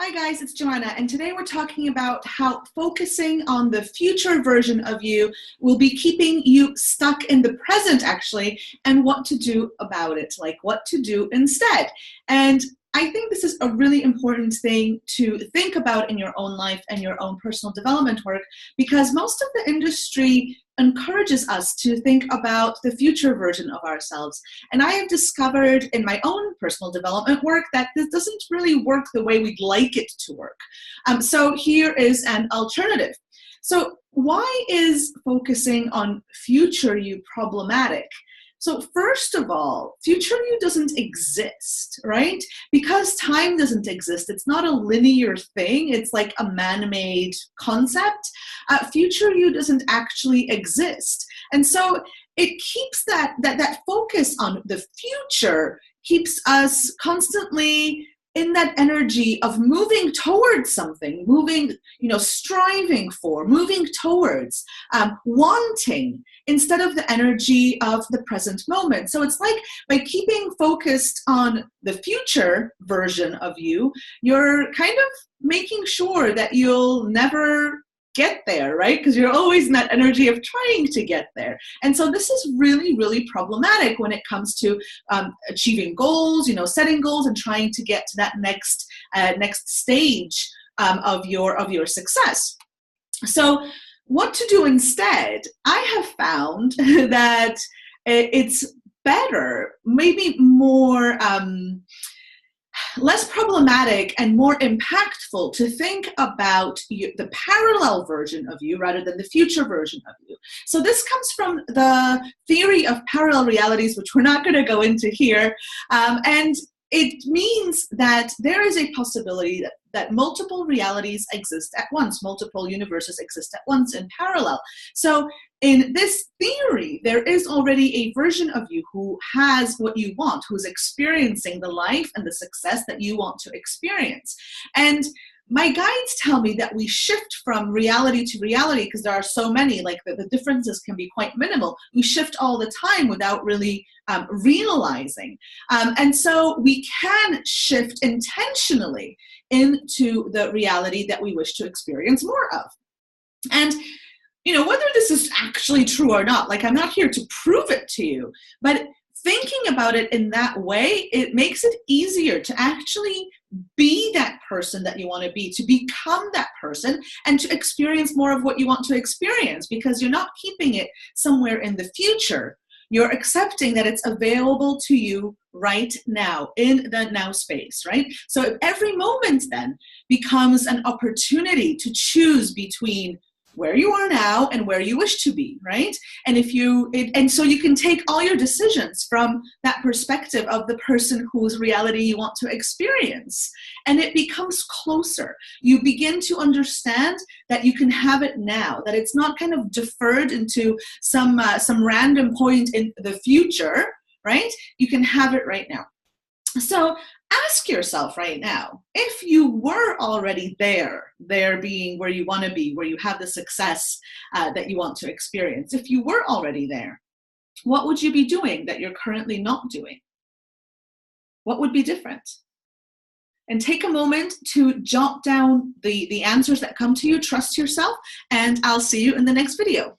Hi guys, it's Joanna, and today we're talking about how focusing on the future version of you will be keeping you stuck in the present actually, and what to do about it, like what to do instead. And I think this is a really important thing to think about in your own life and your own personal development work, because most of the industry encourages us to think about the future version of ourselves. And I have discovered in my own personal development work that this doesn't really work the way we'd like it to work. So here is an alternative. So why is focusing on future you problematic? So first of all, future you doesn't exist, right? Because time doesn't exist. It's not a linear thing. It's like a man-made concept. Future you doesn't actually exist. And so it keeps that focus on the future keeps us constantly in that energy of moving towards something, moving, striving for, moving towards, wanting, instead of the energy of the present moment. So it's like by keeping focused on the future version of you, you're kind of making sure that you'll never get there, right? Because you're always in that energy of trying to get there. And so this is really, really problematic when it comes to achieving goals, setting goals and trying to get to that next stage of your success. So what to do instead? I have found that it's better, maybe more less problematic and more impactful to think about the parallel version of you rather than the future version of you. So this comes from the theory of parallel realities, which we're not going to go into here. And it means that there is a possibility that multiple realities exist at once, multiple universes exist at once in parallel. So in this theory, there is already a version of you who has what you want, who's experiencing the life and the success that you want to experience. And my guides tell me that we shift from reality to reality because there are so many, like the differences can be quite minimal. We shift all the time without really realizing. And so we can shift intentionally into the reality that we wish to experience more of. And whether this is actually true or not, like I'm not here to prove it to you, but thinking about it in that way, it makes it easier to actually be that person that you want to be, to become that person, and to experience more of what you want to experience, because you're not keeping it somewhere in the future. You're accepting that it's available to you right now, in the now space, right? So every moment then becomes an opportunity to choose between where you are now and where you wish to be, right? And so you can take all your decisions from that perspective of the person whose reality you want to experience, and it becomes closer. You begin to understand that you can have it now, that it's not kind of deferred into some random point in the future, right? You can have it right now. So ask yourself right now, if you were already there being where you want to be, where you have the success that you want to experience, if you were already there, what would you be doing that you're currently not doing? What would be different? And take a moment to jot down the answers that come to you, trust yourself, and I'll see you in the next video.